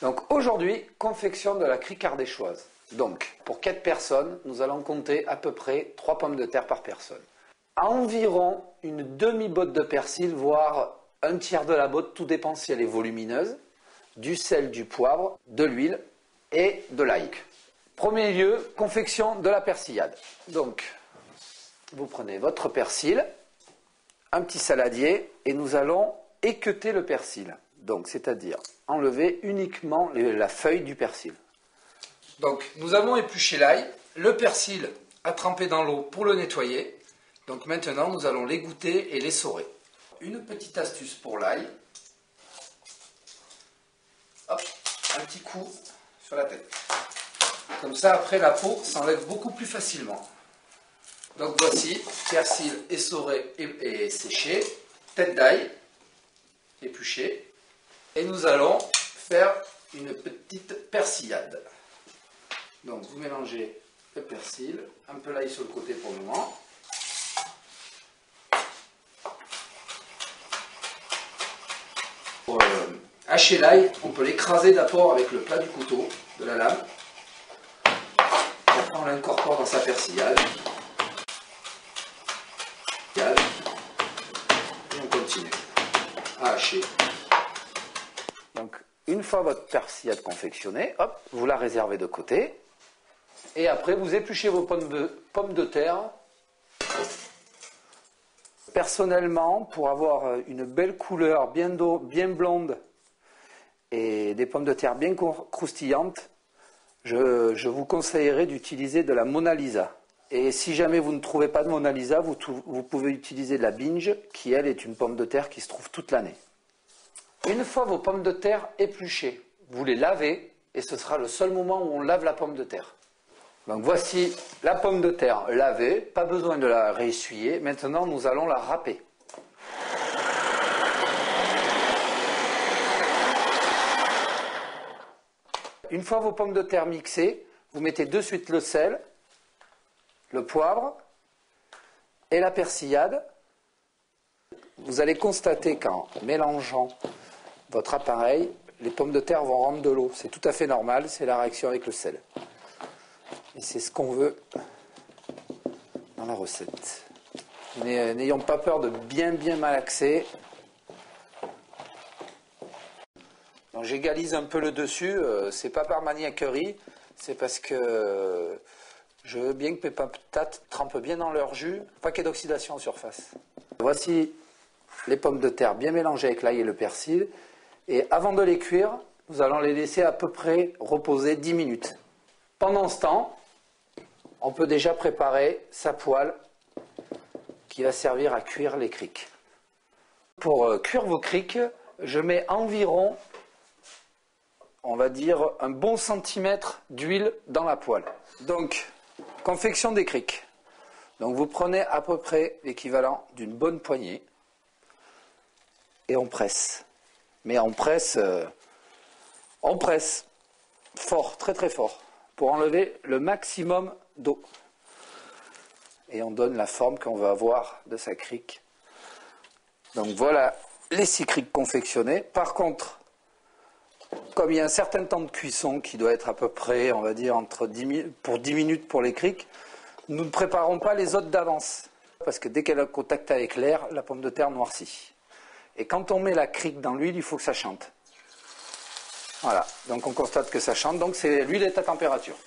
Donc aujourd'hui, confection de la crique ardéchoise. Donc pour 4 personnes, nous allons compter à peu près 3 pommes de terre par personne. À environ une demi-botte de persil, voire un tiers de la botte, tout dépend si elle est volumineuse, du sel, du poivre, de l'huile et de l'ail. Premier lieu, confection de la persillade. Donc vous prenez votre persil, un petit saladier et nous allons équeuter le persil. Donc c'est-à-dire enlever uniquement la feuille du persil. Donc nous avons épluché l'ail, le persil à tremper dans l'eau pour le nettoyer. Donc maintenant nous allons l'égoutter et l'essorer. Une petite astuce pour l'ail. Hop, un petit coup sur la tête. Comme ça après la peau s'enlève beaucoup plus facilement. Donc voici, persil essoré et séché, tête d'ail épluchée. Et nous allons faire une petite persillade. Donc vous mélangez le persil, un peu l'ail sur le côté pour le moment. Pour hacher l'ail, on peut l'écraser d'abord avec le plat du couteau de la lame. Après on l'incorpore dans sa persillade. Et on continue à hacher. Donc une fois votre persillade confectionnée, hop, vous la réservez de côté. Et après vous épluchez vos pommes de terre. Personnellement, pour avoir une belle couleur bien blonde et des pommes de terre bien croustillantes, je vous conseillerais d'utiliser de la Mona Lisa. Et si jamais vous ne trouvez pas de Mona Lisa, vous pouvez utiliser de la Binge, qui elle est une pomme de terre qui se trouve toute l'année. Une fois vos pommes de terre épluchées, vous les lavez et ce sera le seul moment où on lave la pomme de terre. Donc voici la pomme de terre lavée, pas besoin de la réessuyer. Maintenant nous allons la râper. Une fois vos pommes de terre mixées, vous mettez de suite le sel, le poivre et la persillade. Vous allez constater qu'en mélangeant votre appareil, les pommes de terre vont rendre de l'eau. C'est tout à fait normal, c'est la réaction avec le sel. Et c'est ce qu'on veut dans la recette. N'ayons pas peur de bien malaxer. Donc j'égalise un peu le dessus, c'est pas par maniaquerie, c'est parce que je veux bien que mes patates trempent bien dans leur jus, pas qu'il y ait d'oxydation en surface. Voici les pommes de terre bien mélangées avec l'ail et le persil. Et avant de les cuire, nous allons les laisser à peu près reposer 10 minutes. Pendant ce temps, on peut déjà préparer sa poêle qui va servir à cuire les criques. Pour cuire vos criques, je mets environ, on va dire, un bon centimètre d'huile dans la poêle. Donc, confection des criques. Donc vous prenez à peu près l'équivalent d'une bonne poignée et on presse. Mais on presse fort, très fort, pour enlever le maximum d'eau. Et on donne la forme qu'on veut avoir de sa crique. Donc voilà les 6 criques confectionnées. Par contre, comme il y a un certain temps de cuisson qui doit être à peu près, on va dire, pour 10 minutes pour les criques, nous ne préparons pas les autres d'avance. Parce que dès qu'elle a contact avec l'air, la pomme de terre noircit. Et quand on met la crique dans l'huile, il faut que ça chante. Voilà, donc on constate que ça chante, donc l'huile est à température.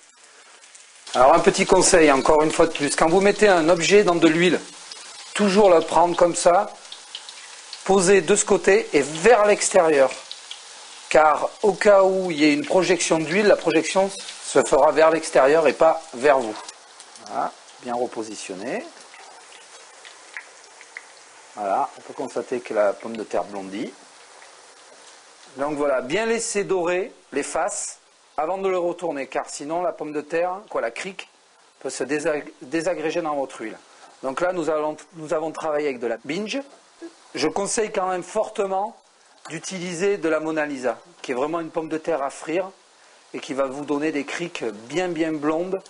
Alors un petit conseil, encore une fois de plus, quand vous mettez un objet dans de l'huile, toujours le prendre comme ça, poser de ce côté et vers l'extérieur. Car au cas où il y ait une projection d'huile, la projection se fera vers l'extérieur et pas vers vous. Voilà, bien repositionné. Voilà, on peut constater que la pomme de terre blondit. Donc voilà, bien laisser dorer les faces avant de le retourner, car sinon la pomme de terre, la crique, peut se désagréger dans votre huile. Donc là, nous avons travaillé avec de la Binge. Je conseille quand même fortement d'utiliser de la Mona Lisa, qui est vraiment une pomme de terre à frire et qui va vous donner des criques bien blondes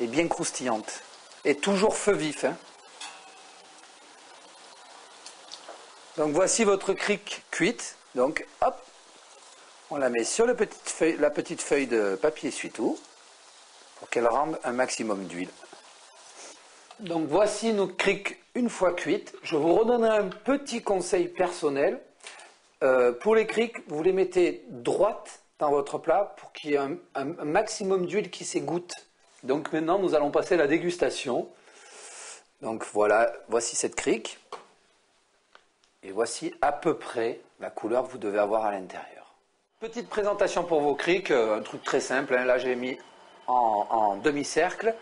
et bien croustillantes. Et toujours feu vif, hein. Donc voici votre crique cuite. Donc hop, On la met sur la petite feuille de papier essuie-tout pour qu'elle rende un maximum d'huile. Donc voici nos criques une fois cuites. Je vous redonnerai un petit conseil personnel. Pour les criques, vous les mettez droites dans votre plat pour qu'il y ait un maximum d'huile qui s'égoutte. Donc maintenant, nous allons passer à la dégustation. Donc voilà, voici cette crique. Et voici à peu près la couleur que vous devez avoir à l'intérieur. Petite présentation pour vos criques, un truc très simple. Hein. Là, j'ai mis en demi-cercle.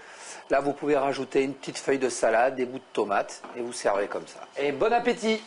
Là, vous pouvez rajouter une petite feuille de salade, des bouts de tomates et vous servez comme ça. Et bon appétit!